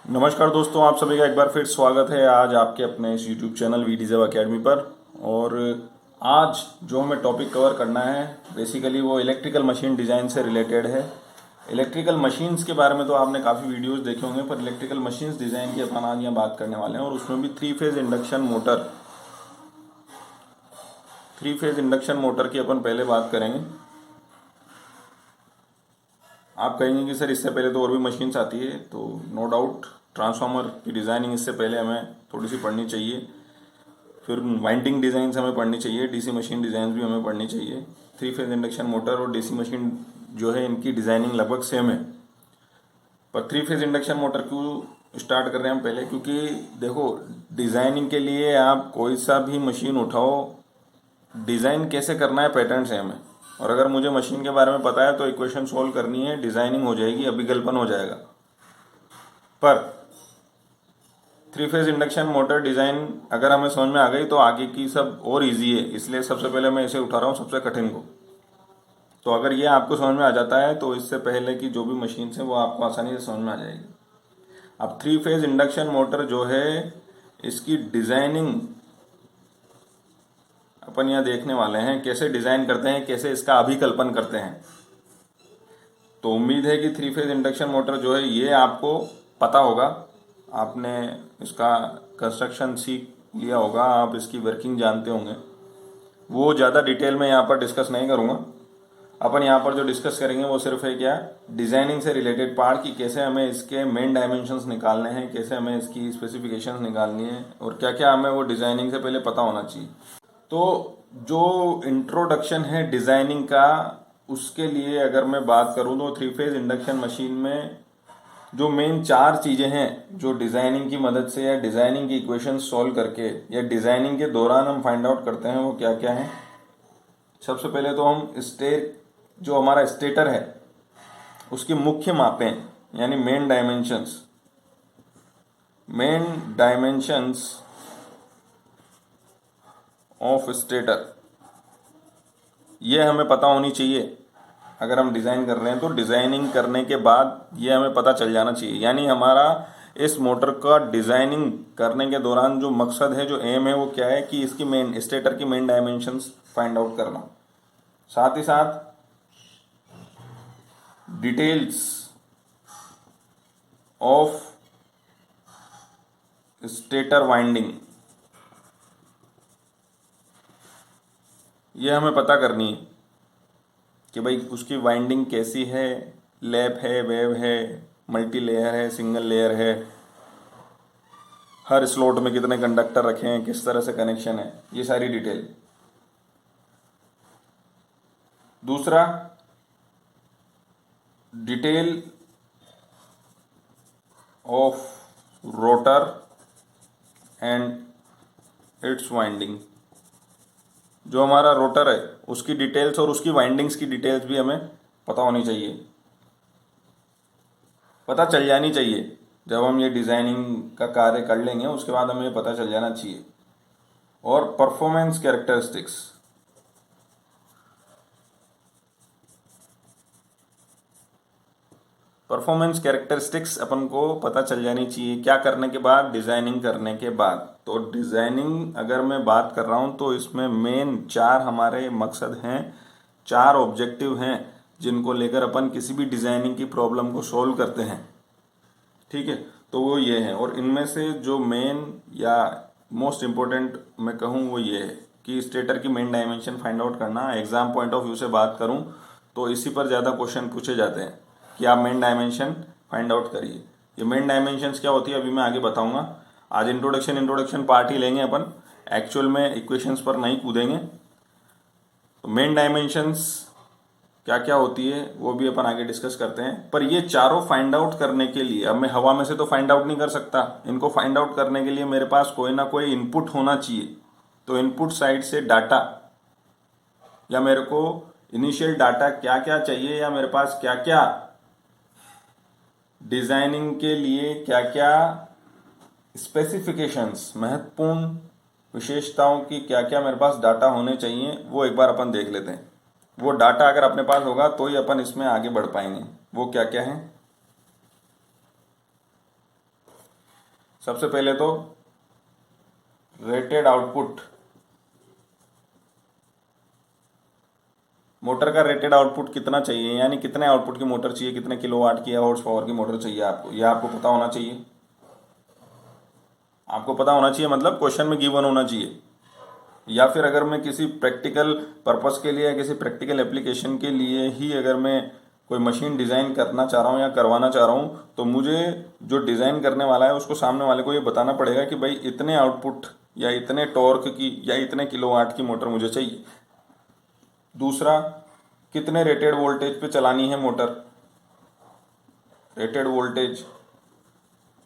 नमस्कार दोस्तों, आप सभी का एक बार फिर स्वागत है आज आपके अपने इस YouTube channel We Deserve Academy पर। और आज जो हमें टॉपिक कवर करना है बेसिकली वो इलेक्ट्रिकल मशीन डिज़ाइन से रिलेटेड है। इलेक्ट्रिकल मशीन्स के बारे में तो आपने काफ़ी वीडियोस देखे होंगे, पर इलेक्ट्रिकल मशीन्स डिज़ाइन की अपन आज यहाँ बात करने वाले हैं और उसमें भी थ्री फेज़ इंडक्शन मोटर की अपन पहले बात करेंगे। आप कहेंगे कि सर इससे पहले तो और भी मशीन्स आती है, तो नो डाउट ट्रांसफार्मर की डिज़ाइनिंग इससे पहले हमें थोड़ी सी पढ़नी चाहिए। फिर वाइंडिंग डिज़ाइंस हमें पढ़नी चाहिए, डीसी मशीन डिज़ाइन भी हमें पढ़नी चाहिए। थ्री फेज इंडक्शन मोटर और डीसी मशीन जो है इनकी डिज़ाइनिंग लगभग सेम है। पर थ्री फेज इंडक्शन मोटर क्यों स्टार्ट कर रहे हैं हम पहले, क्योंकि देखो डिज़ाइनिंग के लिए आप कोई सा भी मशीन उठाओ, डिज़ाइन कैसे करना है पैटर्न सेम है। और अगर मुझे मशीन के बारे में पता है तो इक्वेशन सोल्व करनी है, डिज़ाइनिंग हो जाएगी, अभिकल्पन हो जाएगा। पर three phase induction motor design अगर हमें समझ में आ गई तो आगे की सब और इजी है, इसलिए सबसे पहले मैं इसे उठा रहा हूँ सबसे कठिन को। तो अगर ये आपको समझ में आ जाता है तो इससे पहले की जो भी मशीन है वो आपको आसानी से समझ में आ जाएगी। अब थ्री फेज इंडक्शन मोटर जो है इसकी डिज़ाइनिंग अपन यहाँ देखने वाले हैं, कैसे डिज़ाइन करते हैं, कैसे इसका अभिकल्पन करते हैं। तो उम्मीद है कि थ्री फेज इंडक्शन मोटर जो है ये आपको पता होगा, आपने इसका कंस्ट्रक्शन सीख लिया होगा, आप इसकी वर्किंग जानते होंगे। वो ज़्यादा डिटेल में यहाँ पर डिस्कस नहीं करूँगा। अपन यहाँ पर जो डिस्कस करेंगे वो सिर्फ है क्या, डिज़ाइनिंग से रिलेटेड पार्ट की कैसे हमें इसके मेन डायमेंशंस निकालने हैं, कैसे हमें इसकी स्पेसिफिकेशंस निकालनी है और क्या क्या हमें वो डिज़ाइनिंग से पहले पता होना चाहिए। तो जो इंट्रोडक्शन है डिज़ाइनिंग का, उसके लिए अगर मैं बात करूँ तो थ्री फेज इंडक्शन मशीन में जो मेन चार चीज़ें हैं जो डिज़ाइनिंग की मदद से या डिज़ाइनिंग की इक्वेशन सॉल्व करके या डिज़ाइनिंग के दौरान हम फाइंड आउट करते हैं, वो क्या क्या है। सबसे पहले तो हम जो हमारा स्टेटर है उसकी मुख्य मापें यानी मेन डायमेंशंस ऑफ स्टेटर, ये हमें पता होनी चाहिए। अगर हम डिज़ाइन कर रहे हैं तो डिज़ाइनिंग करने के बाद ये हमें पता चल जाना चाहिए, यानी हमारा इस मोटर का डिज़ाइनिंग करने के दौरान जो मकसद है, जो एम है, वो क्या है कि इसकी मेन स्टेटर की मेन डायमेंशंस फाइंड आउट करना। साथ ही साथ डिटेल्स ऑफ स्टेटर वाइंडिंग, ये हमें पता करनी है कि भाई उसकी वाइंडिंग कैसी है, लैप है, वेव है, मल्टी लेयर है, सिंगल लेयर है, हर स्लॉट में कितने कंडक्टर रखे हैं, किस तरह से कनेक्शन है, ये सारी डिटेल। दूसरा, detail of rotor and it's winding, जो हमारा रोटर है उसकी डिटेल्स और उसकी वाइंडिंग्स की डिटेल्स भी हमें पता होनी चाहिए, पता चल जानी चाहिए। जब हम ये डिज़ाइनिंग का कार्य कर लेंगे उसके बाद हमें पता चल जाना चाहिए। और परफॉर्मेंस कैरेक्टरिस्टिक्स अपन को पता चल जानी चाहिए क्या करने के बाद, डिज़ाइनिंग करने के बाद। तो डिज़ाइनिंग अगर मैं बात कर रहा हूँ तो इसमें मेन चार हमारे मकसद हैं, चार ऑब्जेक्टिव हैं जिनको लेकर अपन किसी भी डिज़ाइनिंग की प्रॉब्लम को सॉल्व करते हैं। ठीक है, तो वो ये है। और इनमें से जो मेन या मोस्ट इम्पोर्टेंट मैं कहूँ वो ये है कि स्टेटर की मेन डायमेंशन फाइंड आउट करना। एग्जाम पॉइंट ऑफ व्यू से बात करूँ तो इसी पर ज़्यादा क्वेश्चन पूछे जाते हैं कि आप मेन डायमेंशन फाइंड आउट करिए। ये मेन डायमेंशंस क्या होती है अभी मैं आगे बताऊंगा। आज इंट्रोडक्शन पार्ट ही लेंगे अपन, एक्चुअल में इक्वेशंस पर नहीं कूदेंगे। तो मेन डायमेंशंस क्या क्या होती है वो भी अपन आगे डिस्कस करते हैं। पर ये चारों फाइंड आउट करने के लिए, अब मैं हवा में से तो फाइंड आउट नहीं कर सकता, इनको फाइंड आउट करने के लिए मेरे पास कोई ना कोई इनपुट होना चाहिए। तो इनपुट साइड से डाटा, या मेरे को इनिशियल डाटा क्या क्या चाहिए, या मेरे पास क्या क्या डिजाइनिंग के लिए क्या क्या स्पेसिफिकेशंस, महत्वपूर्ण विशेषताओं की क्या क्या मेरे पास डाटा होने चाहिए, वो एक बार अपन देख लेते हैं। वो डाटा अगर अपने पास होगा तो ही अपन इसमें आगे बढ़ पाएंगे। वो क्या क्या है, सबसे पहले तो रेटेड आउटपुट, मोटर का रेटेड आउटपुट कितना चाहिए, यानी कितने आउटपुट की मोटर चाहिए, कितने किलोवाट की या हॉर्स पावर की मोटर चाहिए आपको, यह आपको पता होना चाहिए। आपको पता होना चाहिए मतलब क्वेश्चन में गिवन होना चाहिए। या फिर अगर मैं किसी प्रैक्टिकल पर्पस के लिए या किसी प्रैक्टिकल एप्लीकेशन के लिए ही अगर मैं कोई मशीन डिज़ाइन करना चाह रहा हूँ या करवाना चाह रहा हूँ, तो मुझे जो डिज़ाइन करने वाला है उसको सामने वाले को ये बताना पड़ेगा कि भाई इतने आउटपुट या इतने टॉर्क की या इतने किलोवाट की मोटर मुझे चाहिए। दूसरा, कितने रेटेड वोल्टेज पे चलानी है मोटर। रेटेड वोल्टेज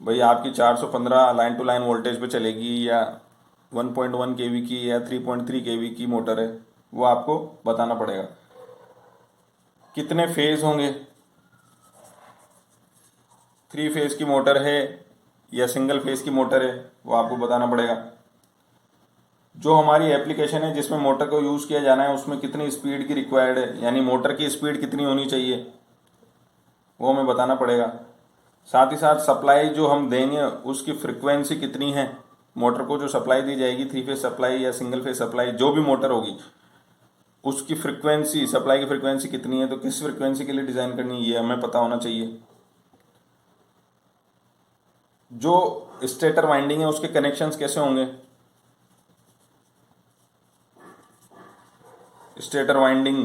भाई आपकी 415 लाइन टू लाइन वोल्टेज पे चलेगी या 1.1 केवी की या 3.3 केवी की मोटर है, वो आपको बताना पड़ेगा। कितने फेज होंगे, 3 फेज की मोटर है या सिंगल फेज की मोटर है, वो आपको बताना पड़ेगा। जो हमारी एप्लीकेशन है जिसमें मोटर को यूज़ किया जाना है उसमें कितनी स्पीड की रिक्वायर्ड है, यानी मोटर की स्पीड कितनी होनी चाहिए, वो हमें बताना पड़ेगा। साथ ही साथ सप्लाई जो हम देंगे उसकी फ्रिक्वेंसी कितनी है, मोटर को जो सप्लाई दी जाएगी 3 फेज सप्लाई या सिंगल फेज सप्लाई जो भी मोटर होगी उसकी फ्रिक्वेंसी, सप्लाई की फ्रिक्वेंसी कितनी है, तो किस फ्रिक्वेंसी के लिए डिज़ाइन करनी है ये हमें पता होना चाहिए। जो स्टेटर वाइंडिंग है उसके कनेक्शंस कैसे होंगे, स्टेटर वाइंडिंग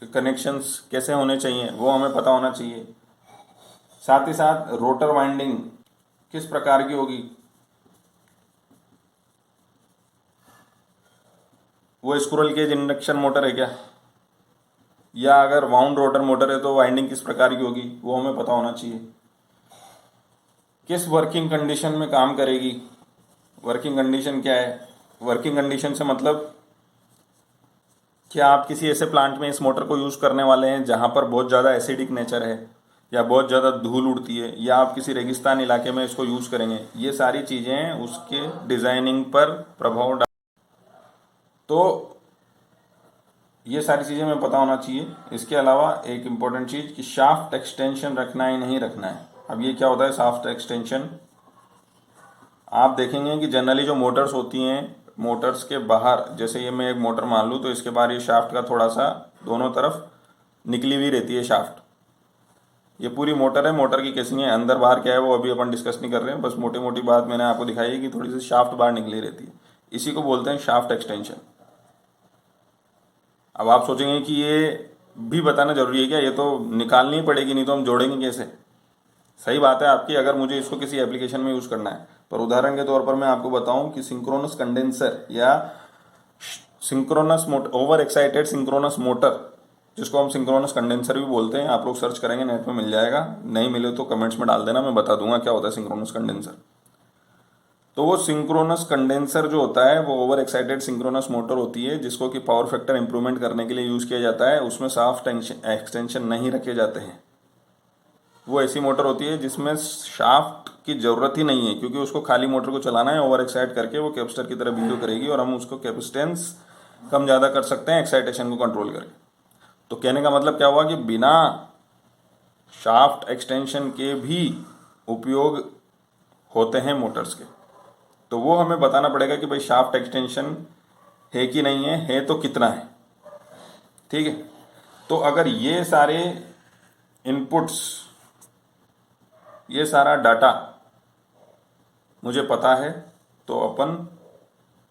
कनेक्शंस कैसे होने चाहिए वो हमें पता होना चाहिए। साथ ही साथ रोटर वाइंडिंग किस प्रकार की होगी, वो स्क्विरल केज इंडक्शन मोटर है क्या, या अगर वाउंड रोटर मोटर है तो वाइंडिंग किस प्रकार की होगी वो हमें पता होना चाहिए। किस वर्किंग कंडीशन में काम करेगी, वर्किंग कंडीशन क्या है, वर्किंग कंडीशन से मतलब क्या आप किसी ऐसे प्लांट में इस मोटर को यूज़ करने वाले हैं जहाँ पर बहुत ज़्यादा एसिडिक नेचर है या बहुत ज़्यादा धूल उड़ती है, या आप किसी रेगिस्तान इलाके में इसको यूज़ करेंगे, ये सारी चीज़ें उसके डिज़ाइनिंग पर प्रभाव डाल। तो ये सारी चीज़ें हमें पता होना चाहिए। इसके अलावा एक इम्पॉर्टेंट चीज़ कि शाफ्ट एक्सटेंशन रखना है नहीं रखना है। अब ये क्या होता है शाफ्ट एक्सटेंशन, आप देखेंगे कि जनरली जो मोटर्स होती हैं, मोटर्स के बाहर, जैसे ये मैं एक मोटर मान लूँ तो इसके बाहर ये शाफ्ट का थोड़ा सा दोनों तरफ निकली हुई रहती है शाफ्ट। ये पूरी मोटर है, मोटर की केसिंग है, अंदर बाहर क्या है वो अभी अपन डिस्कस नहीं कर रहे हैं, बस मोटी मोटी बात मैंने आपको दिखाई है कि थोड़ी सी शाफ्ट बाहर निकली रहती है, इसी को बोलते हैं शाफ्ट एक्सटेंशन। अब आप सोचेंगे कि ये भी बताना जरूरी है क्या, ये तो निकालनी ही पड़ेगी नहीं तो हम जोड़ेंगे कैसे। सही बात है आपकी, अगर मुझे इसको किसी एप्लीकेशन में यूज़ करना है, पर उदाहरण के तौर पर मैं आपको बताऊं कि सिंक्रोनस कंडेंसर या synchronous motor, over excited synchronous motor, जिसको हम सिंक्रोनस कंडेंसर भी बोलते हैं, आप लोग सर्च करेंगे नेट में मिल जाएगा, नहीं मिले तो कमेंट्स में डाल देना, मैं बता दूंगा क्या होता है सिंक्रोनस कंडेंसर। तो वो सिंक्रोनस कंडेंसर जो होता है वो ओवर एक्साइटेड सिंक्रोनस मोटर होती है जिसको कि पावर फैक्टर इंप्रूवमेंट करने के लिए यूज़ किया जाता है। उसमें शाफ्ट एक्सटेंशन नहीं रखे जाते हैं। वो ऐसी मोटर होती है जिसमें शाफ्ट की ज़रूरत ही नहीं है, क्योंकि उसको खाली मोटर को चलाना है, ओवर एक्साइट करके वो कैपेसिटर की तरह बिहेव करेगी और हम उसको कैपेसिटेंस कम ज़्यादा कर सकते हैं एक्साइटेशन को कंट्रोल करके। तो कहने का मतलब क्या हुआ कि बिना शाफ्ट एक्सटेंशन के भी उपयोग होते हैं मोटर्स के, तो वो हमें बताना पड़ेगा कि भाई शाफ्ट एक्सटेंशन है कि नहीं है तो कितना है। ठीक है, तो अगर ये सारे इनपुट्स, ये सारा डाटा मुझे पता है तो अपन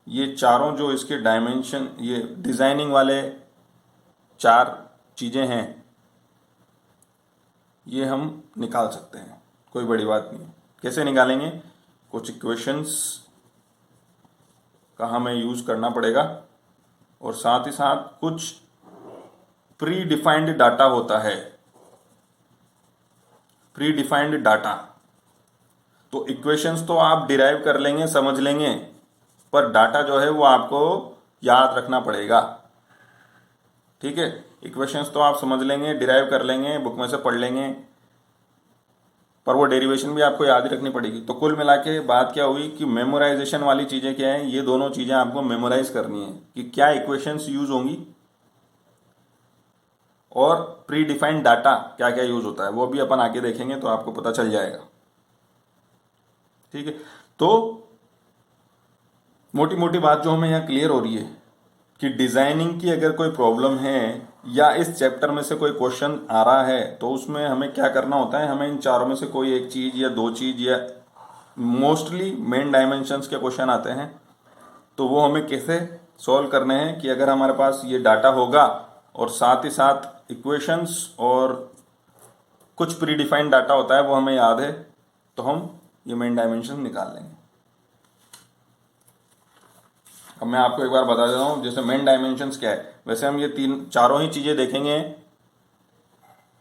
ये चारों जो इसके डायमेंशन, ये डिज़ाइनिंग वाले 4 चीज़ें हैं, ये हम निकाल सकते हैं, कोई बड़ी बात नहीं है। कैसे निकालेंगे, कुछ इक्वेशंस का हमें यूज़ करना पड़ेगा और साथ ही साथ कुछ प्री डिफाइंड डाटा होता है, प्री डिफाइंड डाटा। तो इक्वेशंस तो आप डिराइव कर लेंगे, समझ लेंगे, पर डाटा जो है वो आपको याद रखना पड़ेगा। ठीक है, इक्वेशंस तो आप समझ लेंगे, डिराइव कर लेंगे, बुक में से पढ़ लेंगे, पर वो डेरिवेशन भी आपको याद ही रखनी पड़ेगी। तो कुल मिला के बात क्या हुई कि मेमोराइजेशन वाली चीज़ें क्या है, ये दोनों चीज़ें आपको मेमोराइज करनी है कि क्या इक्वेशंस यूज होंगी और प्री डिफाइंड डाटा क्या क्या यूज होता है, वो भी अपन आगे देखेंगे तो आपको पता चल जाएगा। ठीक है, तो मोटी मोटी बात जो हमें यहाँ क्लियर हो रही है कि डिजाइनिंग की अगर कोई प्रॉब्लम है या इस चैप्टर में से कोई क्वेश्चन आ रहा है तो उसमें हमें क्या करना होता है, हमें इन चारों में से कोई एक चीज या दो चीज या मोस्टली मेन डायमेंशंस के क्वेश्चन आते हैं, तो वो हमें कैसे सॉल्व करने हैं कि अगर हमारे पास ये डाटा होगा और साथ ही साथ इक्वेशंस और कुछ प्री डिफाइंड डाटा होता है वो हमें याद है, तो हम ये मेन डायमेंशन निकाल लेंगे। अब मैं आपको एक बार बता देता हूँ जैसे मेन डायमेंशंस क्या है। वैसे हम ये चारों ही चीज़ें देखेंगे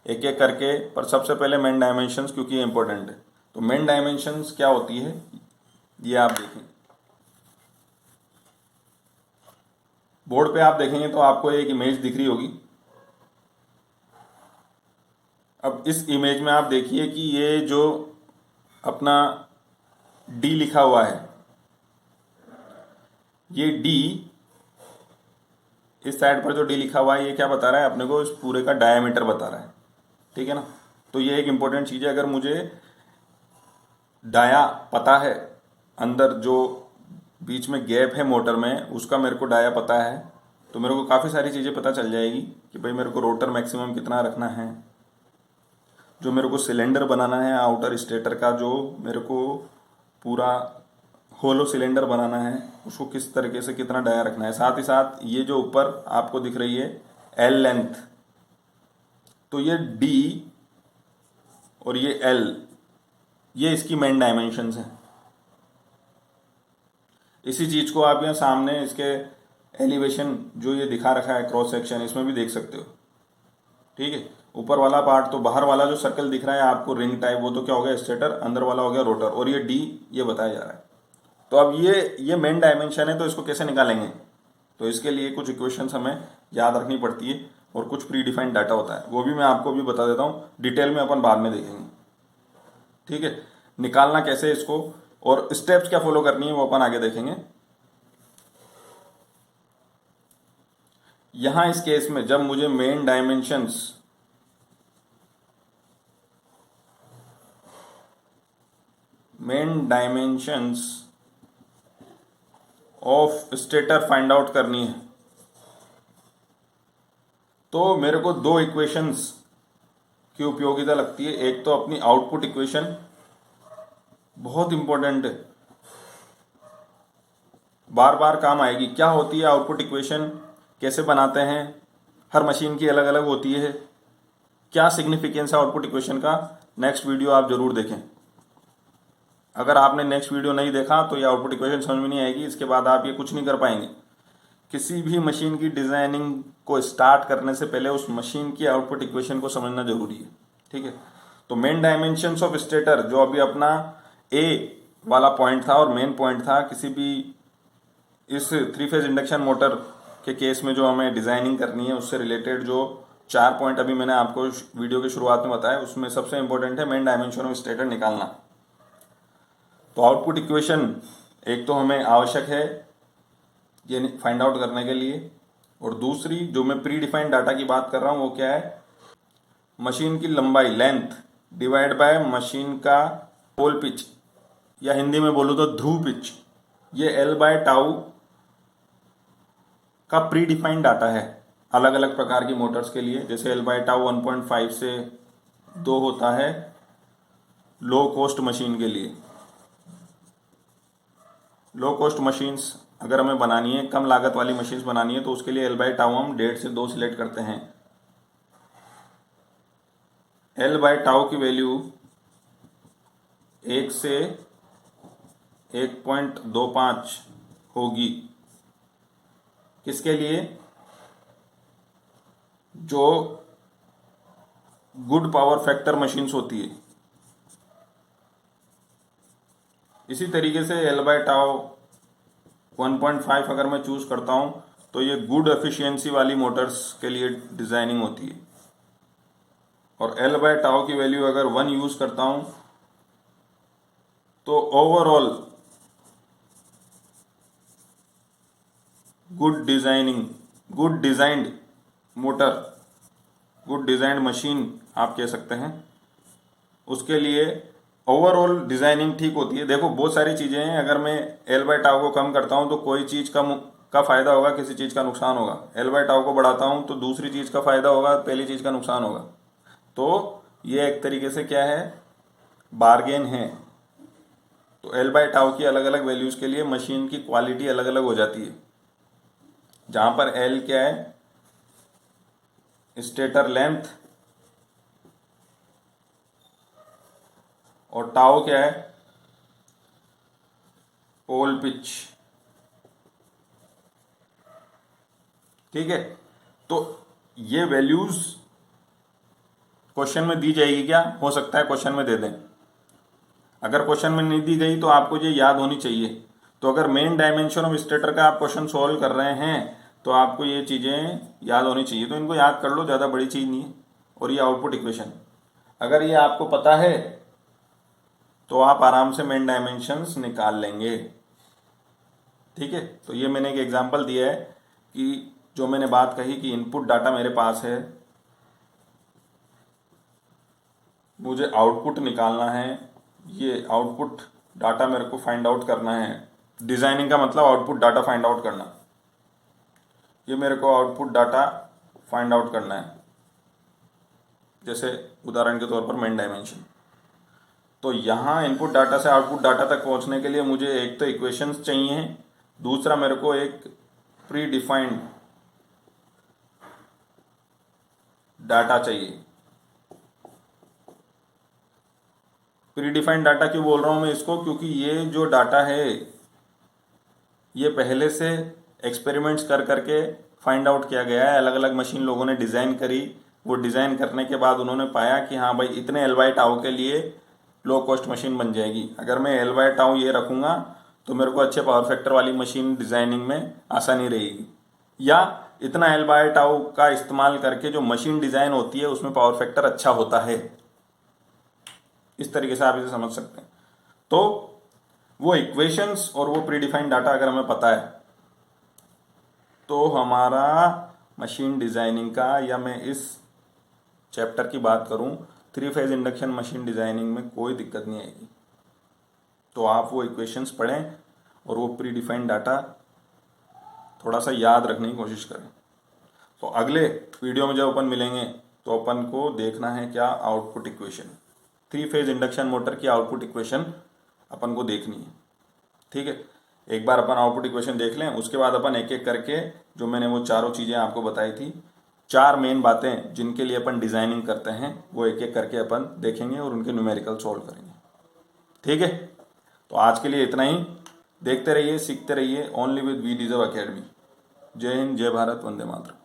एक एक करके, पर सबसे पहले मेन डायमेंशंस क्योंकि ये इंपॉर्टेंट है। तो मेन डायमेंशंस क्या होती है ये आप देखें, बोर्ड पे आप देखेंगे तो आपको एक इमेज दिख रही होगी। अब इस इमेज में आप देखिए कि ये जो अपना डी लिखा हुआ है, ये डी, इस साइड पर जो डी लिखा हुआ है ये क्या बता रहा है अपने को, इस पूरे का डायमीटर बता रहा है। ठीक है ना, तो ये एक इंपॉर्टेंट चीज़ है। अगर मुझे डाया पता है, अंदर जो बीच में गैप है मोटर में उसका मेरे को डाया पता है, तो मेरे को काफ़ी सारी चीज़ें पता चल जाएगी कि भाई मेरे को रोटर मैक्सिमम कितना रखना है, जो मेरे को सिलेंडर बनाना है आउटर स्टेटर का, जो मेरे को पूरा होलो सिलेंडर बनाना है उसको किस तरीके से कितना डाया रखना है। साथ ही साथ ये जो ऊपर आपको दिख रही है एल लेंथ, तो ये डी और ये एल, ये इसकी मेन डायमेंशंस हैं। इसी चीज को आप यहाँ सामने इसके एलिवेशन जो ये दिखा रखा है क्रॉस सेक्शन, इसमें भी देख सकते हो। ठीक है, ऊपर वाला पार्ट तो बाहर वाला जो सर्कल दिख रहा है आपको रिंग टाइप, वो तो क्या हो गया स्टेटर, अंदर वाला हो गया रोटर, और ये डी ये बताया जा रहा है। तो अब ये मेन डायमेंशन है, तो इसको कैसे निकालेंगे, तो इसके लिए कुछ इक्वेशंस हमें याद रखनी पड़ती है और कुछ प्री डिफाइंड डाटा होता है, वो भी मैं आपको भी बता देता हूँ, डिटेल में अपन बाद में देखेंगे। ठीक है, निकालना कैसे इसको और स्टेप्स क्या फॉलो करनी है वो अपन आगे देखेंगे। यहां इस केस में जब मुझे main dimensions of stator find out करनी है, तो मेरे को दो इक्वेशंस की उपयोगिता लगती है। एक तो अपनी आउटपुट इक्वेशन बहुत इंपॉर्टेंट है, बार बार काम आएगी। क्या होती है आउटपुट इक्वेशन, कैसे बनाते हैं, हर मशीन की अलग अलग होती है, क्या सिग्निफिकेंस है आउटपुट इक्वेशन का, नेक्स्ट वीडियो आप जरूर देखें। अगर आपने नेक्स्ट वीडियो नहीं देखा तो ये आउटपुट इक्वेशन समझ में नहीं आएगी, इसके बाद आप ये कुछ नहीं कर पाएंगे। किसी भी मशीन की डिजाइनिंग को स्टार्ट करने से पहले उस मशीन की आउटपुट इक्वेशन को समझना जरूरी है। ठीक है, तो मेन डायमेंशंस ऑफ स्टेटर जो अभी अपना ए वाला पॉइंट था और मेन पॉइंट था, किसी भी इस 3 फेज इंडक्शन मोटर के केस में जो हमें डिजाइनिंग करनी है उससे रिलेटेड जो 4 पॉइंट अभी मैंने आपको वीडियो की शुरुआत में बताया, उसमें सबसे इंपॉर्टेंट है मेन डायमेंशन ऑफ स्टेटर निकालना। तो आउटपुट इक्वेशन एक तो हमें आवश्यक है ये फाइंड आउट करने के लिए, और दूसरी जो मैं प्री डिफाइंड डाटा की बात कर रहा हूँ वो क्या है, मशीन की लंबाई लेंथ डिवाइड बाय मशीन का पोल पिच, या हिंदी में बोलूँ तो ध्रुव पिच, ये एल बाय टाउ का प्री डिफाइंड डाटा है अलग अलग प्रकार की मोटर्स के लिए। जैसे एल बाय टाउ 1.5 से 2 होता है लो कॉस्ट मशीन के लिए। लो कॉस्ट मशीन्स अगर हमें बनानी है, कम लागत वाली मशीन्स बनानी है, तो उसके लिए एल बाय टाउ हम 1.5 से 2 सिलेक्ट करते हैं। एल बाय टाउ की वैल्यू 1 से 1.25 होगी, किसके लिए, जो गुड पावर फैक्टर मशीन्स होती है। इसी तरीके से एल बाय टाउ 1.5 अगर मैं चूज करता हूं तो ये गुड एफिशिएंसी वाली मोटर्स के लिए डिजाइनिंग होती है, और एल बाय टाउ की वैल्यू अगर 1 यूज करता हूं तो overall good designed motor, good designed machine आप कह सकते हैं, उसके लिए ओवरऑल डिजाइनिंग ठीक होती है। देखो बहुत सारी चीजें हैं, अगर मैं एल बाई टाउ को कम करता हूँ तो कोई चीज का फायदा होगा, किसी चीज का नुकसान होगा। एल बाई टाउ को बढ़ाता हूँ तो दूसरी चीज का फायदा होगा, पहली चीज का नुकसान होगा। तो ये एक तरीके से क्या है, बार्गेन है। तो एल बाई टाउ की अलग अलग वैल्यूज के लिए मशीन की क्वालिटी अलग अलग हो जाती है। जहां पर एल क्या है, स्टेटर लेंथ, और टाउ क्या है, पोल पिच। ठीक है, तो ये वैल्यूज क्वेश्चन में दी जाएगी क्या, हो सकता है क्वेश्चन में दे दें। अगर क्वेश्चन में नहीं दी गई तो आपको ये याद होनी चाहिए। तो अगर मेन डायमेंशन ऑफ स्टेटर का आप क्वेश्चन सॉल्व कर रहे हैं तो आपको ये चीज़ें याद होनी चाहिए। तो इनको याद कर लो, ज़्यादा बड़ी चीज़ नहीं है। और ये आउटपुट इक्वेशन अगर ये आपको पता है तो आप आराम से मेन डायमेंशंस निकाल लेंगे। ठीक है, तो ये मैंने एक एग्जांपल दिया है कि जो मैंने बात कही कि इनपुट डाटा मेरे पास है, मुझे आउटपुट निकालना है। ये आउटपुट डाटा मेरे को फाइंड आउट करना है। डिजाइनिंग का मतलब आउटपुट डाटा फाइंड आउट करना। ये मेरे को आउटपुट डाटा फाइंड आउट करना है, जैसे उदाहरण के तौर पर मेन डायमेंशन। तो यहाँ इनपुट डाटा से आउटपुट डाटा तक पहुँचने के लिए मुझे एक तो इक्वेशंस चाहिए, दूसरा मेरे को एक प्री डिफाइंड डाटा चाहिए। प्री डिफाइंड डाटा क्यों बोल रहा हूँ मैं इसको, क्योंकि ये जो डाटा है ये पहले से एक्सपेरिमेंट्स कर करके फाइंड आउट किया गया है। अलग अलग मशीन लोगों ने डिज़ाइन करी, वो डिज़ाइन करने के बाद उन्होंने पाया कि हाँ भाई इतने एल बाई टाउ के लिए लो कॉस्ट मशीन बन जाएगी। अगर मैं एल बाई टाउ ये रखूँगा तो मेरे को अच्छे पावर फैक्टर वाली मशीन डिज़ाइनिंग में आसानी रहेगी। या इतना एल बाई टाउ का इस्तेमाल करके जो मशीन डिज़ाइन होती है उसमें पावर फैक्टर अच्छा होता है। इस तरीके से आप इसे समझ सकते हैं। तो वो इक्वेशंस और वो प्रीडिफाइंड डाटा अगर हमें पता है तो हमारा मशीन डिज़ाइनिंग का, या मैं इस चैप्टर की बात करूं, 3 फेज इंडक्शन मशीन डिज़ाइनिंग में कोई दिक्कत नहीं आएगी। तो आप वो इक्वेशंस पढ़ें और वो प्रीडिफाइंड डाटा थोड़ा सा याद रखने की कोशिश करें। तो अगले वीडियो में जब अपन मिलेंगे तो अपन को देखना है क्या, output equation. 3 phase induction motor की आउटपुट इक्वेशन अपन को देखनी है। ठीक है, एक बार अपन आउटपुट इक्वेशन देख लें, उसके बाद अपन एक एक करके जो मैंने वो चारों चीज़ें आपको बताई थी, 4 मेन बातें जिनके लिए अपन डिज़ाइनिंग करते हैं, वो एक एक करके अपन देखेंगे और उनके न्यूमेरिकल सॉल्व करेंगे। ठीक है, तो आज के लिए इतना ही। देखते रहिए, सीखते रहिए, only with We Deserve Academy. जय हिंद, जय भारत, वंदे मातरम।